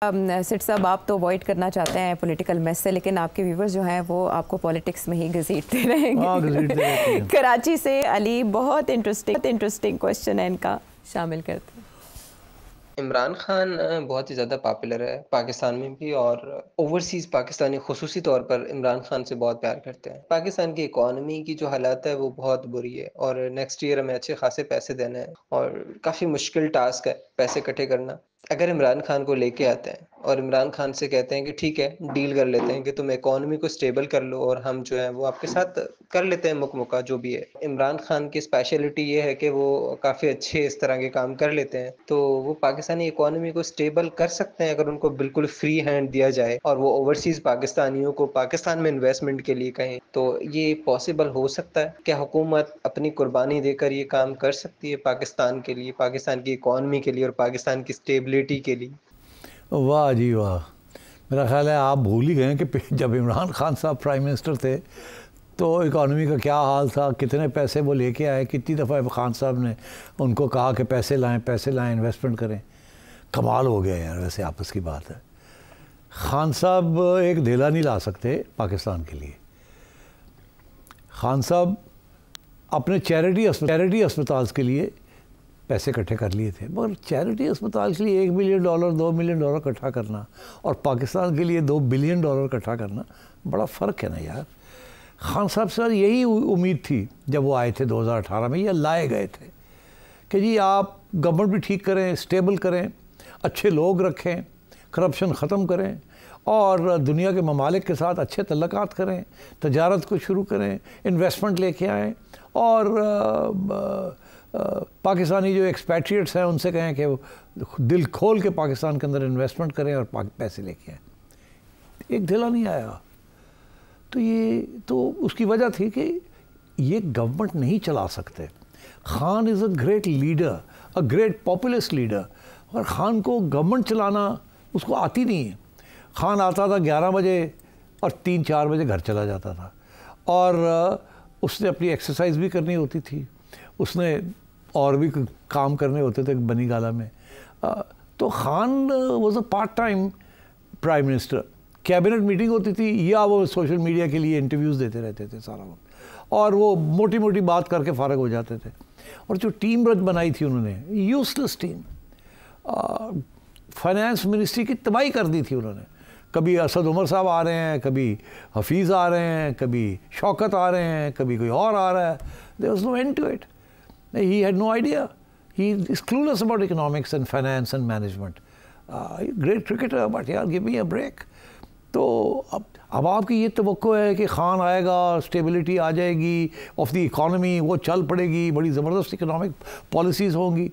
Seat साहब, आप तो अवॉइड करना चाहते हैं पॉलिटिकल मैस से, लेकिन आपके व्यूवर्स जो हैं वो आपको पॉलिटिक्स में ही घसीटते रहेंगे। कराची से अली, बहुत इंटरेस्टिंग क्वेश्चन है इनका, शामिल करते हैं। इमरान खान बहुत ही ज़्यादा पॉपुलर है पाकिस्तान में भी, और ओवरसीज़ पाकिस्तानी खुसूसी तौर पर इमरान खान से बहुत प्यार करते हैं। पाकिस्तान की इकॉनमी की जो हालात है वो बहुत बुरी है, और नेक्स्ट ईयर हमें अच्छे खासे पैसे देने हैं और काफ़ी मुश्किल टास्क है पैसे इकट्ठे करना। अगर इमरान खान को लेके आते हैं और इमरान खान से कहते हैं कि ठीक है, डील कर लेते हैं कि तुम इकॉनमी को स्टेबल कर लो और हम जो है वो आपके साथ कर लेते हैं मुकमुका जो भी है। इमरान खान की स्पेशलिटी ये है कि वो काफ़ी अच्छे इस तरह के काम कर लेते हैं, तो वो पाकिस्तानी इकॉनमी को स्टेबल कर सकते हैं अगर उनको बिल्कुल फ्री हैंड दिया जाए और वो ओवरसीज़ पाकिस्तानियों को पाकिस्तान में इन्वेस्टमेंट के लिए कहें, तो ये पॉसिबल हो सकता है। क्या हुकूमत अपनी कुर्बानी देकर ये काम कर सकती है पाकिस्तान के लिए, पाकिस्तान की इकॉनमी के लिए और पाकिस्तान की स्टेबिलिटी के लिए? वाह जी वाह। मेरा ख्याल है आप भूल ही गए कि जब इमरान खान साहब प्राइम मिनिस्टर थे तो इकॉनमी का क्या हाल था, कितने पैसे वो लेके आए, कितनी दफ़ा खान साहब ने उनको कहा कि पैसे लाएं इन्वेस्टमेंट करें। कमाल हो गया यार। वैसे आपस की बात है, खान साहब एक धेला नहीं ला सकते पाकिस्तान के लिए। खान साहब अपने चैरिटी अस्पताल के लिए पैसे इकट्ठे कर लिए थे, मगर चैरिटी अस्पताल के लिए $1 मिलियन $2 मिलियन इकट्ठा करना और पाकिस्तान के लिए $2 बिलियन इकट्ठा करना बड़ा फ़र्क है ना यार। खान साहब से यही उम्मीद थी जब वो आए थे 2018 में, या लाए गए थे कि जी आप गवर्नमेंट भी ठीक करें, स्टेबल करें, अच्छे लोग रखें, करप्शन ख़त्म करें और दुनिया के ममालिक के साथ अच्छे तल्लुकात करें, तजारत को शुरू करें, इन्वेस्टमेंट लेके आएँ और पाकिस्तानी जो एक्सपैट्रिएट्स हैं उनसे कहें कि वो दिल खोल के पाकिस्तान के अंदर इन्वेस्टमेंट करें और पैसे लेके आएँ। एक ढिला नहीं आया। तो उसकी वजह थी कि ये गवर्नमेंट नहीं चला सकते। Khan is a great leader, a great populist leader, और खान को गवर्नमेंट चलाना उसको आती नहीं है। खान आता था 11 बजे और 3-4 बजे घर चला जाता था, और उसने अपनी एक्सरसाइज भी करनी होती थी, उसने और भी काम करने होते थे बनी गाला में। तो Khan was a part time prime minister. Cabinet meeting होती थी या वो सोशल मीडिया के लिए इंटरव्यूज़ देते रहते थे सारा वक्त, और वो मोटी मोटी बात करके फ़ारग हो जाते थे। और जो टीम बनाई थी उन्होंने, यूजलेस टीम, फाइनेंस मिनिस्ट्री की तबाही कर दी थी उन्होंने। कभी असद उमर साहब आ रहे हैं, कभी हफीज़ आ रहे हैं, कभी शौकत आ रहे हैं, कभी कोई और आ रहा है। There was no end to it. He had no idea. He is clueless about economics and finance and management. Great cricketer, but यार give me a break. तो अब आपकी ये तवक्को है कि खान आएगा, स्टेबिलिटी आ जाएगी ऑफ द इकॉनमी, वो चल पड़ेगी, बड़ी ज़बरदस्त इकोनॉमिक पॉलिसीज़ होंगी।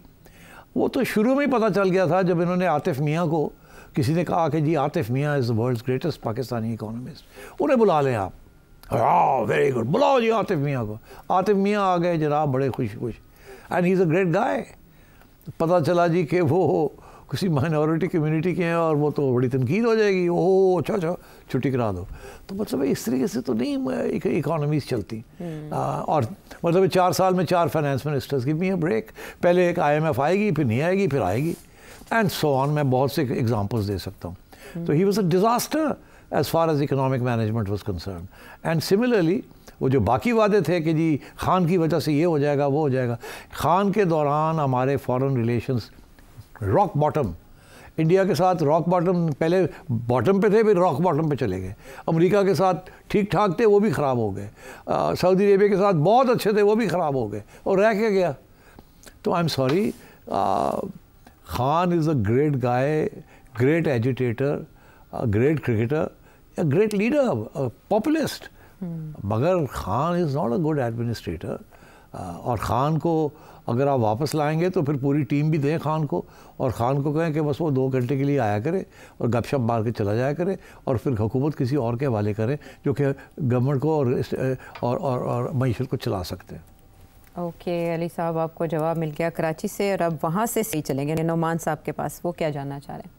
वो तो शुरू में ही पता चल गया था जब इन्होंने आतिफ मियाँ को, किसी ने कहा कि जी आतिफ मियाँ is the world's greatest Pakistani economist, उन्हें बुला लें आप। वेरी गुड, बुलाओ जी आतिफ मियाँ को। आतिफ मियाँ आ गए जनाब, बड़े खुश and he is a great गाय। पता चला जी कि वो किसी माइनॉरिटी कम्युनिटी के हैं और वो तो बड़ी तनकीद हो जाएगी, ओह अच्छा छुट्टी करा दो। तो मतलब इस तरीके से तो नहीं इकोनॉमीज चलती। और मतलब 4 साल में 4 finance ministers, give me a break. पहले एक IMF आएगी, फिर नहीं आएगी, फिर आएगी, एंड सो ऑन। मैं बहुत से एग्जाम्पल्स दे सकता हूँ। तो he was a disaster as far as economic management was concerned. And similarly, वो जो बाकी वादे थे कि जी खान की वजह से ये हो जाएगा, वो हो जाएगा, खान के दौरान हमारे foreign relations rock bottom, India के साथ रॉक बॉटम, पहले बॉटम पे थे, फिर रॉक बॉटम पे चले गए। अमेरिका के साथ ठीक ठाक थे, वो भी ख़राब हो गए। सऊदी अरेबिया के साथ बहुत अच्छे थे, वो भी ख़राब हो गए, और रह क्या गया? तो I am sorry, Khan is a great guy, great agitator, great cricketer, a great leader, a populist, मगर Khan is not a good administrator. और ख़ान को अगर आप वापस लाएंगे तो फिर पूरी टीम भी दें खान को, और ख़ान को कहें कि बस वो 2 घंटे के लिए आया करे और गपशप मार के चला जाया करे, और फिर हुकूमत किसी और के हवाले करें जो कि गवर्नमेंट को और मईशत को चला सकते हैं। ओके अली साहब, आपको जवाब मिल गया कराची से, और अब वहाँ से सही चलेंगे नोमान साहब के पास। वो क्या जानना चाह रहे हैं?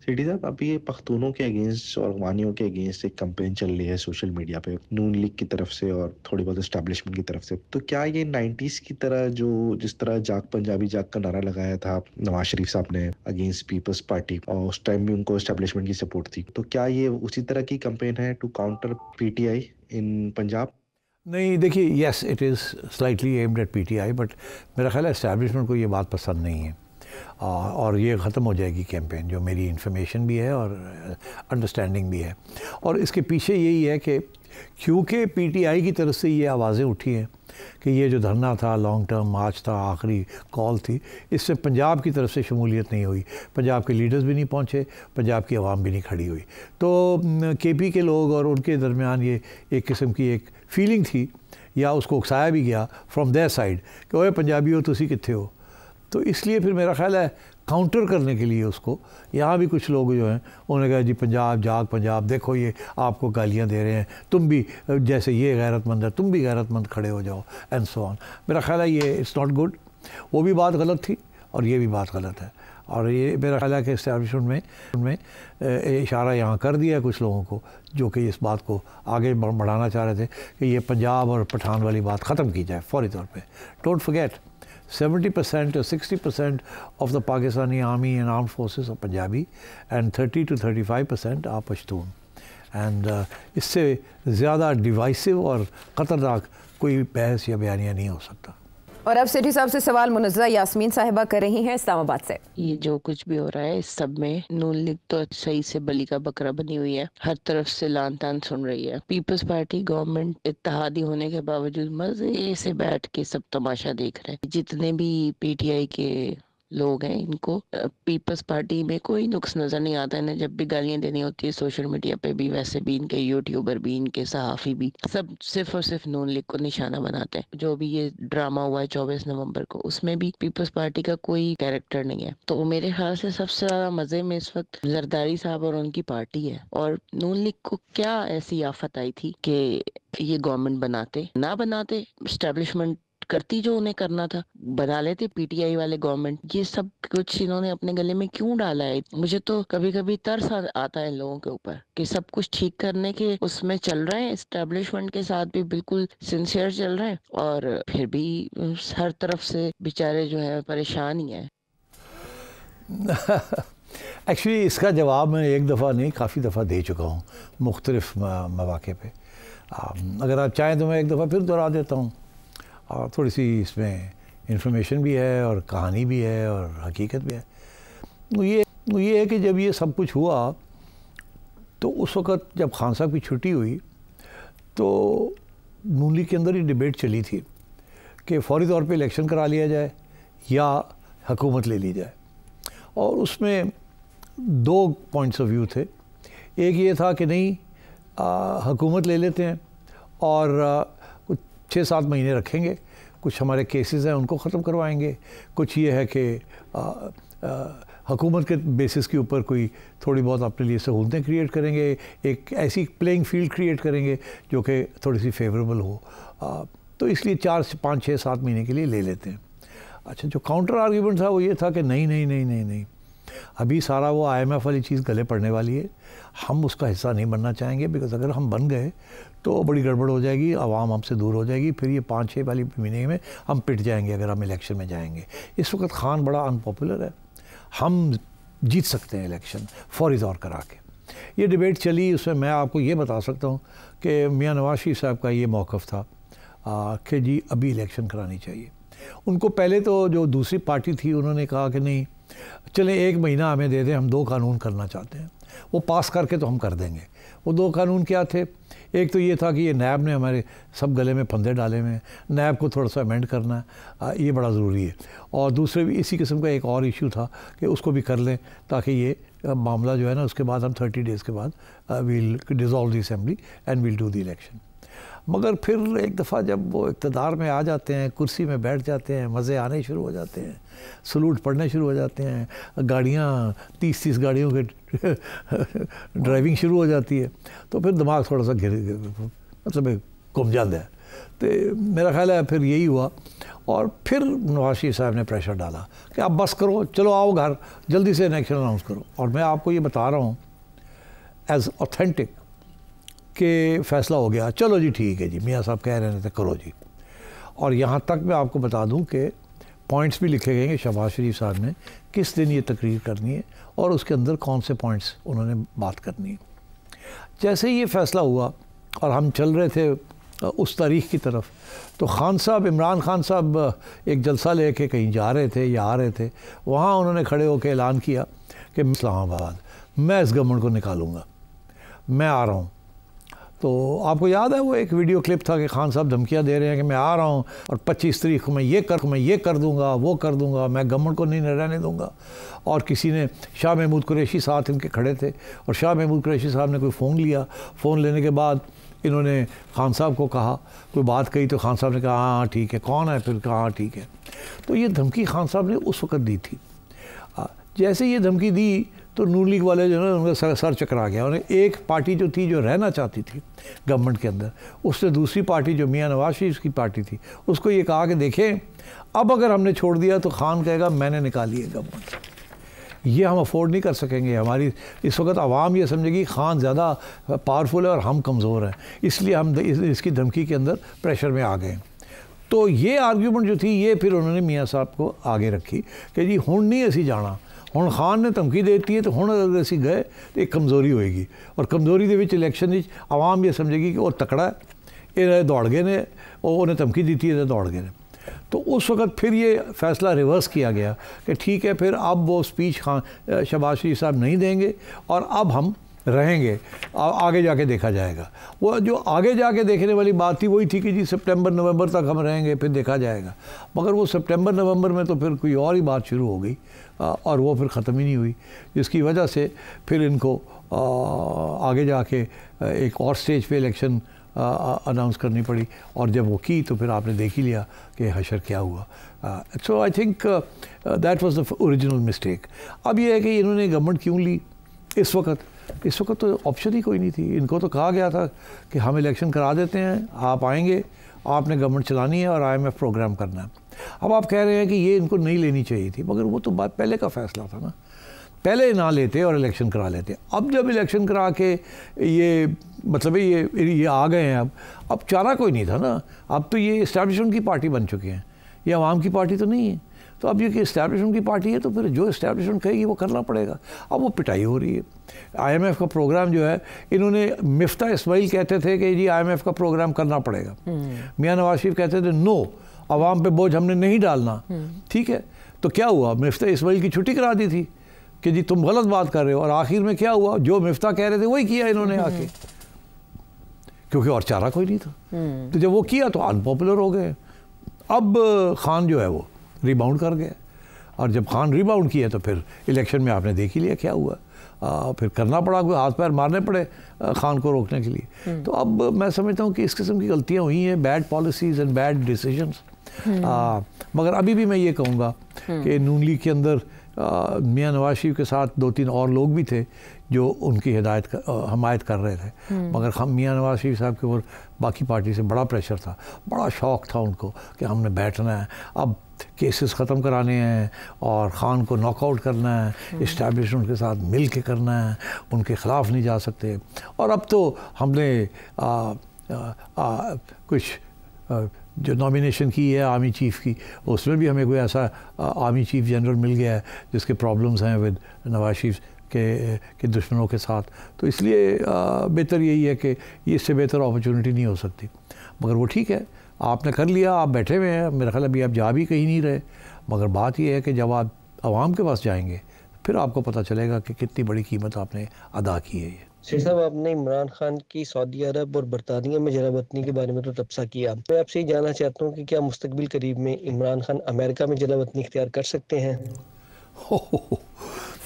सीडी साहब, अभी ये पख्तूनों के अगेंस्ट और अफगानियों के अगेंस्ट एक कैंपेन चल रही है सोशल मीडिया पे, नून लीग की तरफ से और थोड़ी बहुत एस्टैब्लिशमेंट की तरफ से। तो क्या ये 90s की तरह, जो जिस तरह जाग पंजाबी जाग का नारा लगाया था नवाज शरीफ साहब ने अगेंस्ट पीपल्स पार्टी, और उस टाइम भी उनको एस्टैब्लिशमेंट की सपोर्ट थी, तो क्या ये उसी तरह की कैंपेन है टू काउंटर पीटीआई इन पंजाब? नहीं, देखिए, yes it is slightly aimed at PTI, but मेरा ख्याल है एस्टैब्लिशमेंट को ये बात पसंद नहीं है और ये ख़त्म हो जाएगी कैंपेन, जो मेरी इन्फॉर्मेशन भी है और अंडरस्टैंडिंग भी है। और इसके पीछे यही है कि क्योंकि पीटीआई की तरफ से ये आवाज़ें उठी हैं कि ये जो धरना था, लॉन्ग टर्म मार्च था, आखिरी कॉल थी, इससे पंजाब की तरफ से शमूलियत नहीं हुई, पंजाब के लीडर्स भी नहीं पहुँचे, पंजाब की आवाम भी नहीं खड़ी हुई। तो केपी के लोग और उनके दरमियान ये एक किस्म की एक फीलिंग थी, या उसको उकसाया भी गया फ्रॉम देयर साइड कि ओए पंजाबी हो, तुसी कित्थे हो। तो इसलिए फिर मेरा ख्याल है काउंटर करने के लिए उसको, यहाँ भी कुछ लोग जो हैं उन्होंने कहा जी पंजाब जाग पंजाब, देखो ये आपको गालियाँ दे रहे हैं, तुम भी जैसे ये गैरतमंद है तुम भी गैरतमंद खड़े हो जाओ, एंड सो ऑन। मेरा ख्याल है ये इट्स नॉट गुड। वो भी बात गलत थी और ये भी बात गलत है, और ये मेरा ख्याल है कि इस्टेब्लिशमेंट में इशारा यहाँ कर दिया है कुछ लोगों को, जो कि इस बात को आगे बढ़ाना चाह रहे थे कि ये पंजाब और पठान वाली बात ख़त्म की जाए फौरी तौर पे। Don't forget 70% or 60% of the Pakistani army and armed forces are Punjabi and 30 to 35% are Pashtun. And इससे ज़्यादा डिवाइसिव और ख़तरनाक कोई बहस या बयानिया नहीं हो सकता। और अब सिटी साहब से सवाल मुनज़्ज़ा यास्मीन साहिबा कर रही हैं इस्लामाबाद से। ये जो कुछ भी हो रहा है इस सब में नून लीग तो सही से बली का बकरा बनी हुई है, हर तरफ से लान तान सुन रही है। पीपल्स पार्टी गवर्नमेंट इत्तेहादी होने के बावजूद मजे से बैठ के सब तमाशा देख रहे हैं। जितने भी पीटीआई के लोग हैं इनको पीपल्स पार्टी में कोई नुक्स नजर नहीं आता। इन्हें जब भी गालियां देनी होती है सोशल मीडिया पे भी, वैसे भी इनके यूट्यूबर भी, इनके सहाफ़ी भी, सब सिर्फ और सिर्फ नून लीग को निशाना बनाते हैं। जो भी ये ड्रामा हुआ है 24 नवंबर को, उसमें भी पीपल्स पार्टी का कोई कैरेक्टर नहीं है। तो मेरे ख्याल से सबसे ज्यादा मजे में इस वक्त जरदारी साहब और उनकी पार्टी है। और नून लीग को क्या ऐसी आफत आई थी कि ये गवर्नमेंट बनाते ना बनाते, एस्टेब्लिशमेंट करती जो उन्हें करना था, बना लेते पीटीआई वाले गवर्नमेंट। ये सब कुछ इन्होंने अपने गले में क्यों डाला है? मुझे तो कभी कभी तरस आता है इन लोगों के ऊपर कि सब कुछ ठीक करने के उसमें चल रहे हैं, एस्टेब्लिशमेंट के साथ भी बिल्कुल सिंसियर चल रहे हैं, और फिर भी हर तरफ से बेचारे जो है परेशान ही है। एक्चुअली इसका जवाब मैं एक दफ़ा नहीं काफ़ी दफ़ा दे चुका हूँ मुख्तलिफ मौक़े पे। अगर आप चाहें तो मैं एक दफ़ा फिर दोहरा देता हूँ, और थोड़ी सी इसमें इंफॉर्मेशन भी है और कहानी भी है और हकीकत भी है। ये है कि जब ये सब कुछ हुआ तो उस वक़्त जब खान साहब की छुट्टी हुई तो नून लीग के अंदर ही डिबेट चली थी कि फौरी तौर पे इलेक्शन करा लिया जाए या हुकूमत ले ली जाए। और उसमें दो पॉइंट्स ऑफ व्यू थे। एक ये था कि नहीं, हुकूमत ले लेते हैं और 6-7 महीने रखेंगे, कुछ हमारे केसेस हैं उनको ख़त्म करवाएंगे, कुछ ये है कि हुकूमत के बेसिस के ऊपर कोई थोड़ी बहुत अपने लिए सहूलतें क्रिएट करेंगे, एक ऐसी प्लेइंग फील्ड क्रिएट करेंगे जो कि थोड़ी सी फेवरेबल हो। तो इसलिए 4-5-6-7 महीने के लिए ले लेते हैं। अच्छा, जो काउंटर आर्ग्यूमेंट था वो ये था कि नहीं, अभी सारा वो IMF वाली चीज़ गले पड़ने वाली है, हम उसका हिस्सा नहीं बनना चाहेंगे, बिकॉज अगर हम बन गए तो बड़ी गड़बड़ हो जाएगी, आवाम हमसे दूर हो जाएगी, फिर ये 5-6 वाली महीने में हम पिट जाएंगे अगर हम इलेक्शन में जाएंगे। इस वक्त खान बड़ा अनपॉपुलर है, हम जीत सकते हैं इलेक्शन फौरी तौर करा के। ये डिबेट चली, उसमें मैं आपको ये बता सकता हूँ कि मियाँ नवाज शरीफ साहब का ये मौक़िफ़ था कि जी अभी इलेक्शन करानी चाहिए। उनको पहले तो जो दूसरी पार्टी थी उन्होंने कहा कि नहीं चलें 1 महीना हमें दे दें, हम 2 कानून करना चाहते हैं, वो पास करके तो हम कर देंगे। वो 2 कानून क्या थे? एक तो ये था कि ये नैब ने हमारे सब गले में फंदे डाले हुए हैं, नैब को थोड़ा सा अमेंड करना है, ये बड़ा ज़रूरी है। और दूसरे भी इसी किस्म का एक और इशू था कि उसको भी कर लें ताकि ये मामला जो है ना उसके बाद हम 30 डेज़ के बाद will dissolve the assembly and will do the election. मगर फिर एक दफ़ा जब वो इक़्तिदार में आ जाते हैं, कुर्सी में बैठ जाते हैं, मज़े आने शुरू हो जाते हैं, सलूट पड़ने शुरू हो जाते हैं, गाड़ियाँ 30-30 गाड़ियों के ड्राइविंग शुरू हो जाती है, तो फिर दिमाग थोड़ा सा मतलब घूम जाता है। तो मेरा ख्याल है फिर यही हुआ। और फिर नवाज शरीफ साहब ने प्रेशर डाला कि अब बस करो, चलो आओ घर, जल्दी से इलेक्शन अनाउंस करो। और मैं आपको ये बता रहा हूँ एज ऑथेंटिक कि फ़ैसला हो गया, चलो जी ठीक है जी, मियाँ साहब कह रहे थे करो जी। और यहाँ तक मैं आपको बता दूँ कि पॉइंट्स भी लिखे गए कि शहबाज शरीफ साहब ने किस दिन ये तकरीर करनी है और उसके अंदर कौन से पॉइंट्स उन्होंने बात करनी है। जैसे ही ये फ़ैसला हुआ और हम चल रहे थे उस तारीख़ की तरफ, तो खान साहब, इमरान खान साहब एक जलसा लेके कहीं जा रहे थे या आ रहे थे, वहाँ उन्होंने खड़े होकर ऐलान किया कि इस्लामाबाद मैं इस गवर्नमेंट को निकालूंगा, मैं आ रहा हूँ। तो आपको याद है वो एक वीडियो क्लिप था कि खान साहब धमकियाँ दे रहे हैं कि मैं आ रहा हूँ और 25 तारीख को मैं ये कर दूँगा, वो कर दूँगा, मैं गवर्नमेंट को नहीं रहने दूँगा। और किसी ने, शाह महमूद कुरैशी साथ इनके खड़े थे और शाह महमूद कुरैशी साहब ने कोई फ़ोन लिया, फ़ोन लेने के बाद इन्होंने खान साहब को कहा, कोई बात कही तो खान साहब ने कहा हाँ ठीक है, कौन है, फिर कहा हाँ ठीक है। तो ये धमकी खान साहब ने उस वक्त दी थी। जैसे ये धमकी दी तो नून लीग वाले जो है उनका सर चकरा गया। उन्हें एक पार्टी जो थी जो रहना चाहती थी गवर्नमेंट के अंदर, उससे दूसरी पार्टी जो मियाँ नवाज शरीफ की पार्टी थी उसको ये कहा कि देखें अब अगर हमने छोड़ दिया तो खान कहेगा मैंने निकाली है गवर्नमेंट, ये हम अफोर्ड नहीं कर सकेंगे। हमारी इस वक्त आवाम ये समझेगी खान ज़्यादा पावरफुल है और हम कमज़ोर हैं, इसलिए हम इसकी धमकी के अंदर प्रेशर में आ गए। तो ये आर्ग्यूमेंट जो थी ये फिर उन्होंने मियाँ साहब को आगे रखी कि जी हुण नहीं असी जाना, हुण खान ने धमकी देती है तो हुण अगर असी गए तो एक कमज़ोरी होएगी और कमज़ोरी दे विच इलैक्शन आवाम ये समझेगी कि वो तकड़ा है, ये दौड़ गए ने, उन्हें धमकी दी थी तो दौड़ गए ने। तो उस वक्त फिर ये फ़ैसला रिवर्स किया गया कि ठीक है फिर अब वो स्पीच शहबाज शरीफ साहब नहीं देंगे और अब हम रहेंगे, आगे जाके देखा जाएगा। वो जो आगे जाके देखने वाली बात थी वही थी कि जी सितंबर नवंबर तक हम रहेंगे फिर देखा जाएगा, मगर वो सितंबर नवंबर में तो फिर कोई और ही बात शुरू हो गई और वो फिर ख़त्म ही नहीं हुई, जिसकी वजह से फिर इनको आगे जाके एक और स्टेज पे इलेक्शन अनाउंस करनी पड़ी। और जब वो की तो फिर आपने देख ही लिया कि हशर क्या हुआ। So I think that was the original mistake. अब ये है कि इन्होंने गवर्नमेंट क्यों ली इस वक्त तो ऑप्शन ही कोई नहीं थी। इनको तो कहा गया था कि हम इलेक्शन करा देते हैं, आप आएंगे, आपने गवर्नमेंट चलानी है और IMF प्रोग्राम करना है। अब आप कह रहे हैं कि ये इनको नहीं लेनी चाहिए थी, मगर वो तो बात पहले का फ़ैसला था ना, पहले ना लेते और इलेक्शन करा लेते। अब जब इलेक्शन करा के ये मतलब ये आ गए हैं, अब चारा कोई नहीं था ना। अब तो ये इस्टेब्लिशमेंट की पार्टी बन चुके हैं, ये आवाम की पार्टी तो नहीं है। तो अब ये कि इस्टेब्लिशमेंट की पार्टी है तो फिर जो इस्टेब्लिशमेंट कहेगी वो करना पड़ेगा। अब वो पिटाई हो रही है। IMF का प्रोग्राम जो है, इन्होंने मिफ्ता इस्माइल कहते थे कि जी IMF का प्रोग्राम करना पड़ेगा, मियाँ नवाज शरीफ कहते थे नो, अवाम पे बोझ हमने नहीं डालना। ठीक है, तो क्या हुआ, मिफ्ता इस्माइल की छुट्टी करा दी थी कि जी तुम गलत बात कर रहे हो, और आखिर में क्या हुआ, जो मिफ्ता कह रहे थे वही किया इन्होंने आके, क्योंकि और चारा कोई नहीं था। तो जब वो किया तो अनपॉपुलर हो गए। अब खान जो है वो रिबाउंड कर गया, और जब खान रिबाउंड किया तो फिर इलेक्शन में आपने देख ही लिया क्या हुआ। फिर करना पड़ा, कोई हाथ पैर मारने पड़े खान को रोकने के लिए। तो अब मैं समझता हूँ कि इस किस्म की गलतियाँ हुई हैं, bad policies and bad decisions. मगर अभी भी मैं ये कहूँगा कि नून लीग के अंदर मियाँ नवाज शरीफ के साथ 2-3 और लोग भी थे जो उनकी हमायत कर रहे थे, मगर मियाँ नवाज शरीफ साहब के ऊपर बाकी पार्टी से बड़ा प्रेशर था, बड़ा शौक़ था उनको कि हमने बैठना है, अब केसेस ख़त्म कराने हैं और ख़ान को नॉकआउट करना है, इस्टेब्लिशमेंट के साथ मिल के करना है, उनके ख़िलाफ़ नहीं जा सकते। और अब तो हमने कुछ जो नॉमिनेशन की है आर्मी चीफ़ की, उसमें भी हमें कोई ऐसा आर्मी चीफ़ जनरल मिल गया है जिसके प्रॉब्लम्स हैं विद नवाज शरीफ के दुश्मनों के साथ। तो इसलिए बेहतर यही है कि इससे बेहतर अपॉर्चुनिटी नहीं हो सकती। मगर वो ठीक है, आपने कर लिया, आप बैठे हुए हैं, मेरा ख्याल अभी आप जा भी कहीं नहीं रहे। मगर बात ये है कि जब आप आवाम के पास जाएंगे फिर आपको पता चलेगा कि कितनी बड़ी कीमत आपने अदा की है। ये शेख साहब, आपने इमरान खान की सऊदी अरब और बरतानिया में जलावतनी के बारे में तो तबसरा किया। मैं आपसे ये जानना चाहता हूँ कि क्या मुस्तकबिल करीब में इमरान खान अमेरिका में जलावतनी इख्तियार कर सकते हैं?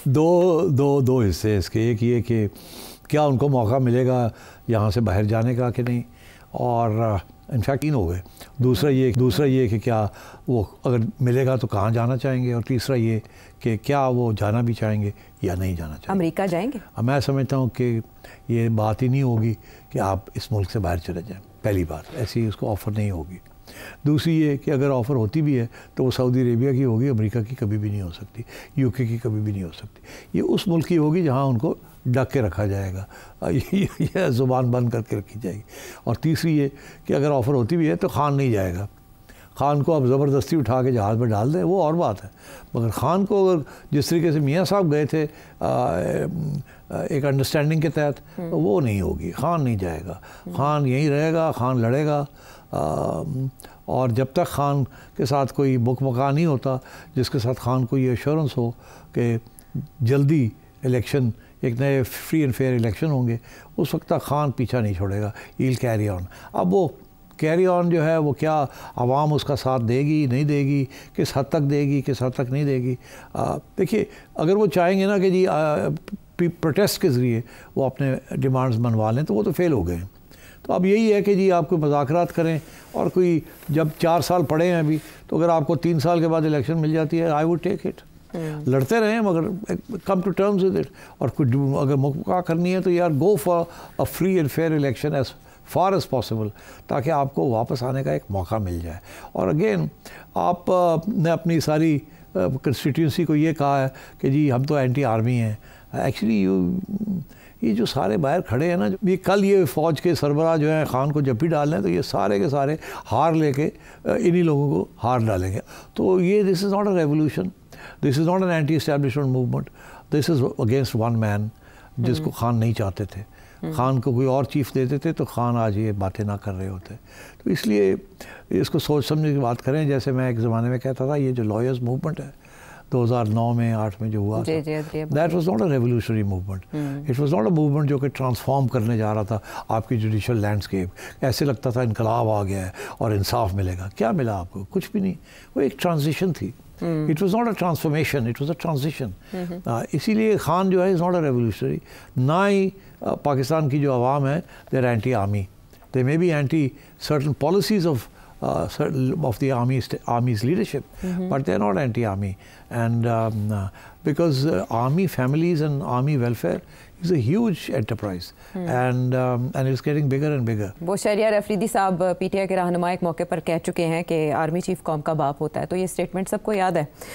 दो हिस्से इसके। एक ये कि क्या उनको मौका मिलेगा यहाँ से बाहर जाने का कि नहीं, और इनफैक्ट 3 हो गए। दूसरा ये कि क्या वो अगर मिलेगा तो कहाँ जाना चाहेंगे, और तीसरा ये कि क्या वो जाना भी चाहेंगे या नहीं जाना चाहेंगे। अमेरिका जाएंगे? मैं समझता हूँ कि ये बात ही नहीं होगी कि आप इस मुल्क से बाहर चले जाएं। पहली बात, ऐसी उसको ऑफ़र नहीं होगी। दूसरी ये कि अगर ऑफ़र होती भी है तो वो सऊदी अरेबिया की होगी, अमेरिका की कभी भी नहीं हो सकती, यूके की कभी भी नहीं हो सकती। ये उस मुल्क की होगी जहाँ उनको ढक के रखा जाएगा, यह ज़ुबान बंद करके रखी जाएगी। और तीसरी ये कि अगर ऑफ़र होती भी है तो खान नहीं जाएगा। खान को आप ज़बरदस्ती उठा के जहाज़ में डाल दें वो और बात है, मगर खान को अगर जिस तरीके से मियाँ साहब गए थे एक अंडरस्टैंडिंग के तहत, वो नहीं होगी। खान नहीं जाएगा, खान यहीं रहेगा, खान लड़ेगा। और जब तक खान के साथ कोई मुकमका नहीं होता जिसके साथ खान को ये एश्योरेंस हो कि जल्दी इलेक्शन, एक नए फ्री एंड फेयर इलेक्शन होंगे, उस वक्त तक खान पीछा नहीं छोड़ेगा। He'll carry on. अब वो कैरी ऑन जो है वो क्या आवाम उसका साथ देगी नहीं देगी, किस हद तक देगी किस हद तक नहीं देगी। देखिए, अगर वो चाहेंगे ना कि जी प्रोटेस्ट के ज़रिए वो अपने डिमांड्स मनवा लें तो वो तो फेल हो गए। तो अब यही है कि जी आप कोई मुज़ाकरात करें, और कोई जब 4 साल पड़े हैं अभी, तो अगर आपको 3 साल के बाद इलेक्शन मिल जाती है, आई वुड टेक इट। लड़ते रहें मगर come to terms with it. और कुछ अगर मुकम्मल करनी है तो यार go for a free and fair election as far as possible, ताकि आपको वापस आने का एक मौका मिल जाए। और अगेन आप ने अपनी सारी कंस्टिट्यूंसी को ये कहा है कि जी हम तो एंटी आर्मी हैं। एक्चुअली ये जो सारे बाहर खड़े हैं ना, ये कल ये फ़ौज के सरबराह जो है खान को जब भी डाल लें तो ये सारे के सारे हार लेके इन्हीं लोगों को हार डालेंगे। तो ये this is not a revolution, this is not an anti establishment movement, this is against one man जिसको खान नहीं चाहते थे। खान को कोई और चीफ देते थे तो खान आज ये बातें ना कर रहे होते। तो इसलिए इसको सोच समझने की बात करें। जैसे मैं एक ज़माने में कहता था, ये जो लॉयर्स मूवमेंट है 2009 में 8 में जो हुआ था, that was not a revolutionary movement. It was not a movement जो कि ट्रांसफॉर्म करने जा रहा था आपकी जुडिशल लैंडस्केप। ऐसे लगता था इनकलाब आ गया है और इंसाफ मिलेगा। क्या मिला आपको? कुछ भी नहीं। वो एक ट्रांजिशन थी। It was not a transformation, it was a transition. इसीलिए खान जो है इज़ नॉट अ रेवोल्यूशनरी। ना ही पाकिस्तान की जो आवाम है they are anti army, they may be anti certain policies of the army's leadership, but they're not anti-army, and because army families and army welfare is a huge enterprise, and it's getting bigger and bigger. वो शरियार अफरीदी साहब PTI के रहनुमा एक मौके पर कह चुके हैं कि आर्मी चीफ कौम का बाप होता है, तो ये स्टेटमेंट सबको याद है।